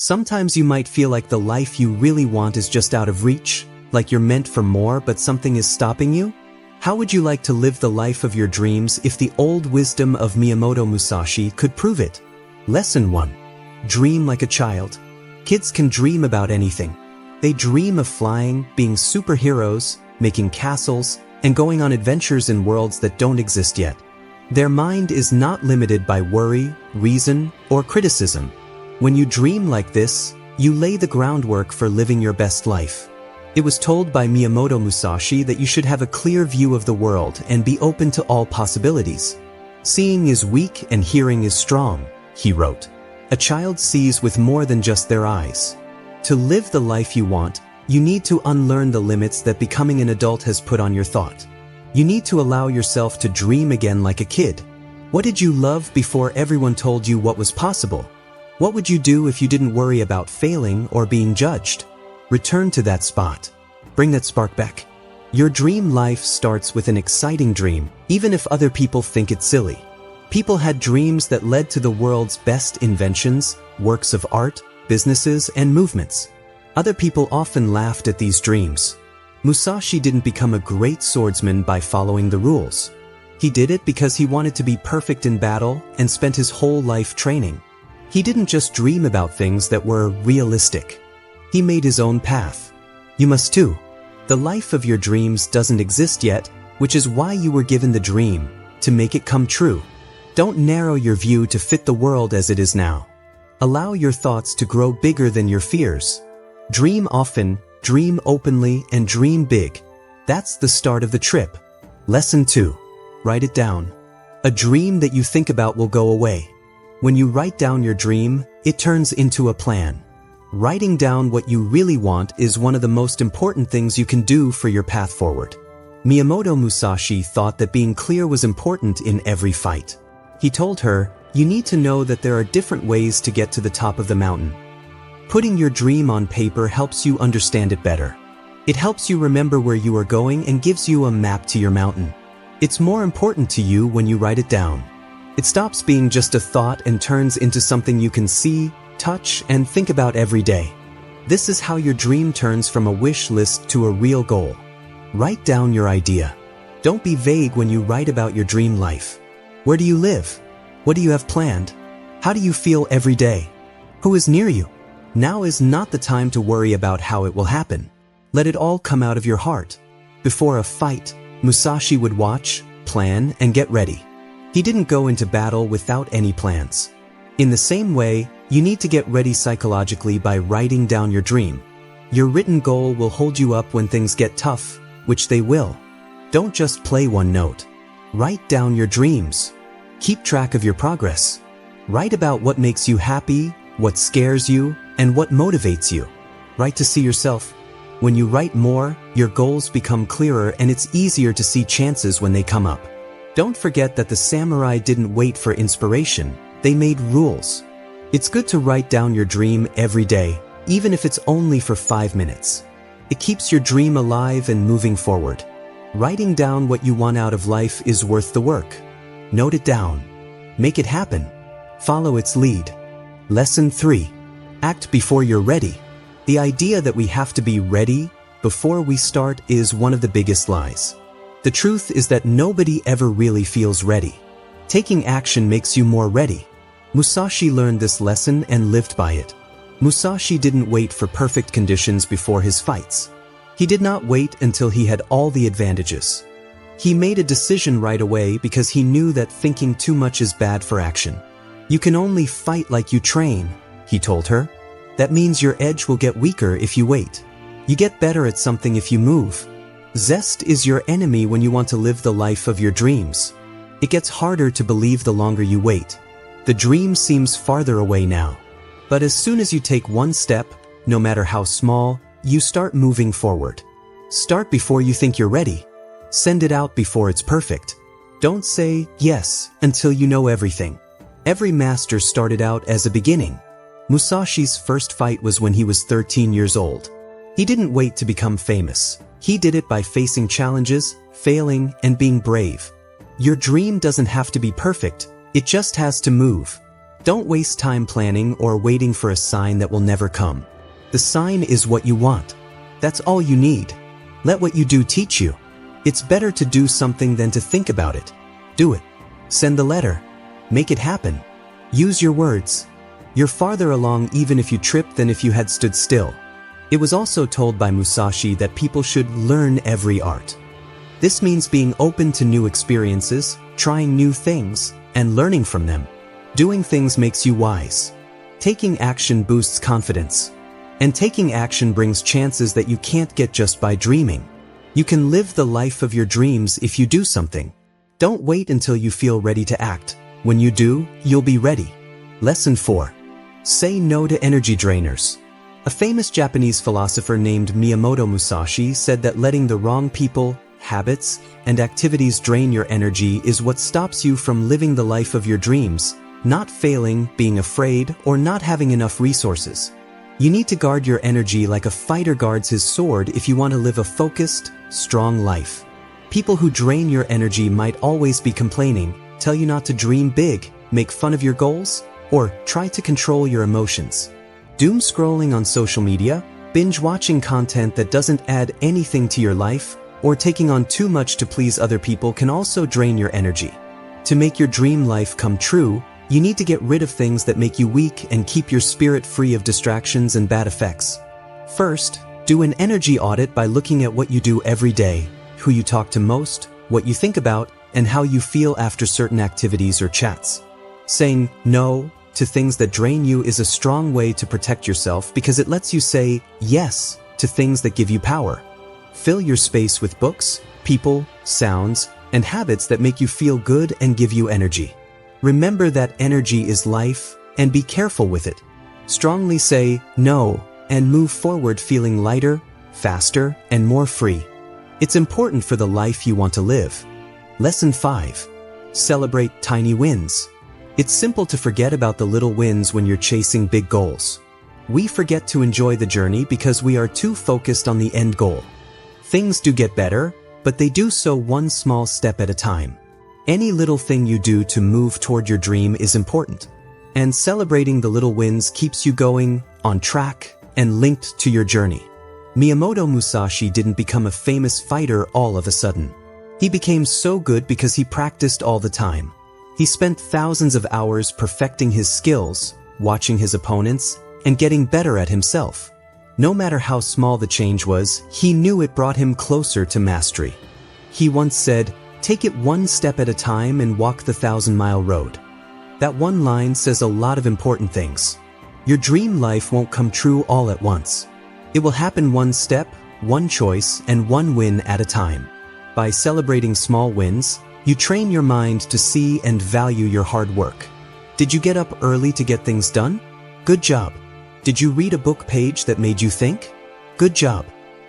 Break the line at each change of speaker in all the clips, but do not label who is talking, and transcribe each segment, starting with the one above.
Sometimes you might feel like the life you really want is just out of reach, like you're meant for more but something is stopping you? How would you like to live the life of your dreams if the old wisdom of Miyamoto Musashi could prove it? Lesson 1. Dream like a child. Kids can dream about anything. They dream of flying, being superheroes, making castles, and going on adventures in worlds that don't exist yet. Their mind is not limited by worry, reason, or criticism. When you dream like this, you lay the groundwork for living your best life. It was told by Miyamoto Musashi that you should have a clear view of the world and be open to all possibilities. Seeing is weak and hearing is strong, he wrote. A child sees with more than just their eyes. To live the life you want, you need to unlearn the limits that becoming an adult has put on your thought. You need to allow yourself to dream again like a kid. What did you love before everyone told you what was possible? What would you do if you didn't worry about failing or being judged? Return to that spot. Bring that spark back. Your dream life starts with an exciting dream, even if other people think it's silly. People had dreams that led to the world's best inventions, works of art, businesses, and movements. Other people often laughed at these dreams. Musashi didn't become a great swordsman by following the rules. He did it because he wanted to be perfect in battle and spent his whole life training. He didn't just dream about things that were realistic. He made his own path. You must too. The life of your dreams doesn't exist yet, which is why you were given the dream, to make it come true. Don't narrow your view to fit the world as it is now. Allow your thoughts to grow bigger than your fears. Dream often, dream openly, and dream big. That's the start of the trip. Lesson 2. Write it down. A dream that you think about will go away. When you write down your dream, it turns into a plan. Writing down what you really want is one of the most important things you can do for your path forward. Miyamoto Musashi thought that being clear was important in every fight. He told her, "You need to know that there are different ways to get to the top of the mountain." Putting your dream on paper helps you understand it better. It helps you remember where you are going and gives you a map to your mountain. It's more important to you when you write it down. It stops being just a thought and turns into something you can see, touch, and think about every day. This is how your dream turns from a wish list to a real goal. Write down your idea. Don't be vague when you write about your dream life. Where do you live? What do you have planned? How do you feel every day? Who is near you? Now is not the time to worry about how it will happen. Let it all come out of your heart. Before a fight, Musashi would watch, plan, and get ready. He didn't go into battle without any plans. In the same way, you need to get ready psychologically by writing down your dream. Your written goal will hold you up when things get tough, which they will. Don't just play one note. Write down your dreams. Keep track of your progress. Write about what makes you happy, what scares you, and what motivates you. Write to see yourself. When you write more, your goals become clearer and it's easier to see chances when they come up. Don't forget that the samurai didn't wait for inspiration, they made rules. It's good to write down your dream every day, even if it's only for 5 minutes. It keeps your dream alive and moving forward. Writing down what you want out of life is worth the work. Note it down. Make it happen. Follow its lead. Lesson 3. Act before you're ready. The idea that we have to be ready before we start is one of the biggest lies. The truth is that nobody ever really feels ready. Taking action makes you more ready. Musashi learned this lesson and lived by it. Musashi didn't wait for perfect conditions before his fights. He did not wait until he had all the advantages. He made a decision right away because he knew that thinking too much is bad for action. You can only fight like you train, he told her. That means your edge will get weaker if you wait. You get better at something if you move. Zest is your enemy when you want to live the life of your dreams. It gets harder to believe the longer you wait. The dream seems farther away now. But as soon as you take one step, no matter how small, you start moving forward. Start before you think you're ready. Send it out before it's perfect. Don't say yes until you know everything. Every master started out as a beginning. Musashi's first fight was when he was 13 years old. He didn't wait to become famous. He did it by facing challenges, failing, and being brave. Your dream doesn't have to be perfect, it just has to move. Don't waste time planning or waiting for a sign that will never come. The sign is what you want. That's all you need. Let what you do teach you. It's better to do something than to think about it. Do it. Send the letter. Make it happen. Use your words. You're farther along even if you trip than if you had stood still. It was also told by Musashi that people should learn every art. This means being open to new experiences, trying new things, and learning from them. Doing things makes you wise. Taking action boosts confidence. And taking action brings chances that you can't get just by dreaming. You can live the life of your dreams if you do something. Don't wait until you feel ready to act. When you do, you'll be ready. Lesson 4. Say no to energy drainers. A famous Japanese philosopher named Miyamoto Musashi said that letting the wrong people, habits, and activities drain your energy is what stops you from living the life of your dreams, not failing, being afraid, or not having enough resources. You need to guard your energy like a fighter guards his sword if you want to live a focused, strong life. People who drain your energy might always be complaining, tell you not to dream big, make fun of your goals, or try to control your emotions. Doom scrolling on social media, binge watching content that doesn't add anything to your life, or taking on too much to please other people can also drain your energy. To make your dream life come true, you need to get rid of things that make you weak and keep your spirit free of distractions and bad effects. First, do an energy audit by looking at what you do every day, who you talk to most, what you think about, and how you feel after certain activities or chats. Saying no to things that drain you is a strong way to protect yourself because it lets you say yes to things that give you power. Fill your space with books, people, sounds, and habits that make you feel good and give you energy. Remember that energy is life, and be careful with it. Strongly say no, and move forward feeling lighter, faster, and more free. It's important for the life you want to live. Lesson 5. Celebrate tiny wins. It's simple to forget about the little wins when you're chasing big goals. We forget to enjoy the journey because we are too focused on the end goal. Things do get better, but they do so one small step at a time. Any little thing you do to move toward your dream is important, and celebrating the little wins keeps you going, on track, and linked to your journey. Miyamoto Musashi didn't become a famous fighter all of a sudden. He became so good because he practiced all the time. He spent thousands of hours perfecting his skills, watching his opponents, and getting better at himself. No matter how small the change was, he knew it brought him closer to mastery. He once said, "Take it one step at a time and walk the 1,000-mile road." That one line says a lot of important things. Your dream life won't come true all at once. It will happen one step, one choice, and one win at a time. By celebrating small wins, you train your mind to see and value your hard work. Did you get up early to get things done? Good job. Did you read a book page that made you think? Good job.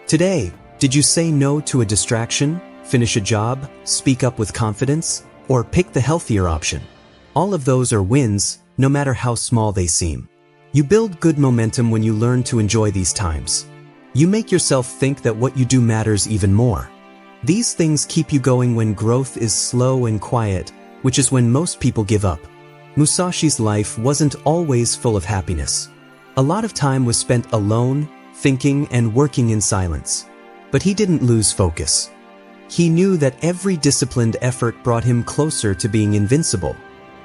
Today, did you say no to a distraction, finish a job, speak up with confidence, or pick the healthier option? All of those are wins, no matter how small they seem. You build good momentum when you learn to enjoy these times. You make yourself think that what you do matters even more. These things keep you going when growth is slow and quiet, which is when most people give up. Musashi's life wasn't always full of happiness. A lot of time was spent alone, thinking and working in silence. But he didn't lose focus. He knew that every disciplined effort brought him closer to being invincible.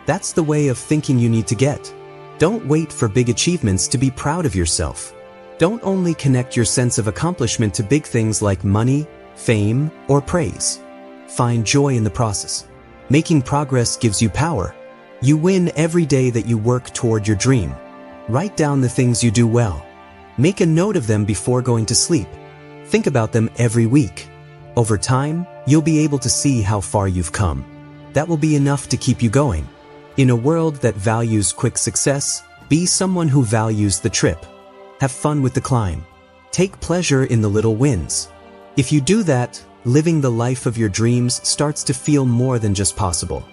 That's the way of thinking you need to get. Don't wait for big achievements to be proud of yourself. Don't only connect your sense of accomplishment to big things like money, fame, or praise. Find joy in the process. Making progress gives you power. You win every day that you work toward your dream. Write down the things you do well. Make a note of them before going to sleep. Think about them every week. Over time, you'll be able to see how far you've come. That will be enough to keep you going. In a world that values quick success, be someone who values the trip. Have fun with the climb. Take pleasure in the little wins. If you do that, living the life of your dreams starts to feel more than just possible.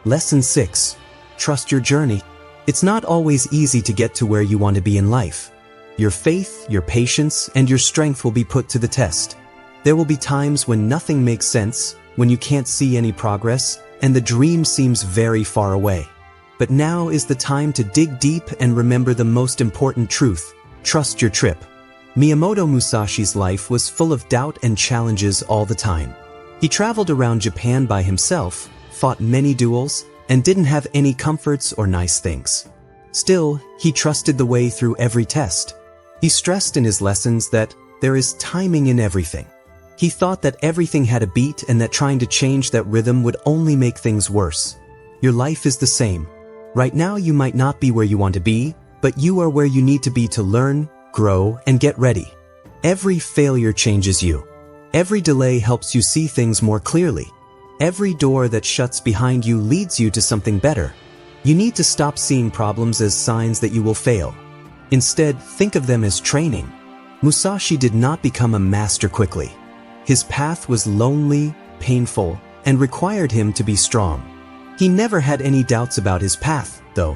Lesson 6. Trust your journey. It's not always easy to get to where you want to be in life. Your faith, your patience, and your strength will be put to the test. There will be times when nothing makes sense, when you can't see any progress, and the dream seems very far away. But now is the time to dig deep and remember the most important truth: trust your trip. Miyamoto Musashi's life was full of doubt and challenges all the time. He traveled around Japan by himself, fought many duels, and didn't have any comforts or nice things. Still, he trusted the way through every test. He stressed in his lessons that there is timing in everything. He thought that everything had a beat and that trying to change that rhythm would only make things worse. Your life is the same. Right now you might not be where you want to be, but you are where you need to be to learn, grow, and get ready. Every failure changes you. Every delay helps you see things more clearly. Every door that shuts behind you leads you to something better. You need to stop seeing problems as signs that you will fail. Instead, think of them as training. Musashi did not become a master quickly. His path was lonely, painful, and required him to be strong. He never had any doubts about his path, though.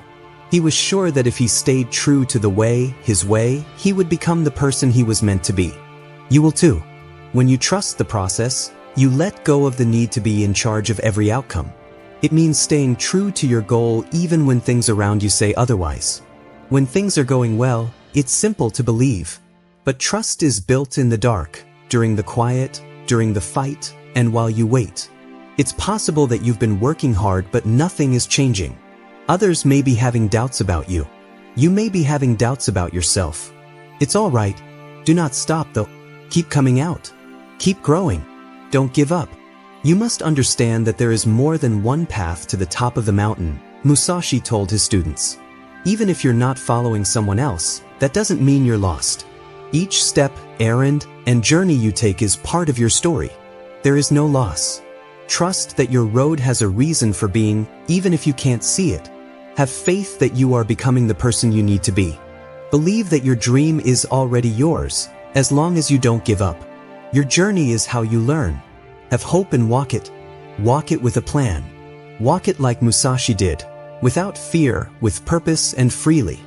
He was sure that if he stayed true to his way, he would become the person he was meant to be. You will too. When you trust the process, you let go of the need to be in charge of every outcome. It means staying true to your goal even when things around you say otherwise. When things are going well, it's simple to believe. But trust is built in the dark, during the quiet, during the fight, and while you wait. It's possible that you've been working hard but nothing is changing. Others may be having doubts about you. You may be having doubts about yourself. It's all right. Do not stop though. Keep coming out. Keep growing. Don't give up. You must understand that there is more than one path to the top of the mountain, Musashi told his students. Even if you're not following someone else, that doesn't mean you're lost. Each step, errand, and journey you take is part of your story. There is no loss. Trust that your road has a reason for being, even if you can't see it. Have faith that you are becoming the person you need to be. Believe that your dream is already yours, as long as you don't give up. Your journey is how you learn. Have hope and walk it. Walk it with a plan. Walk it like Musashi did, without fear, with purpose and freely.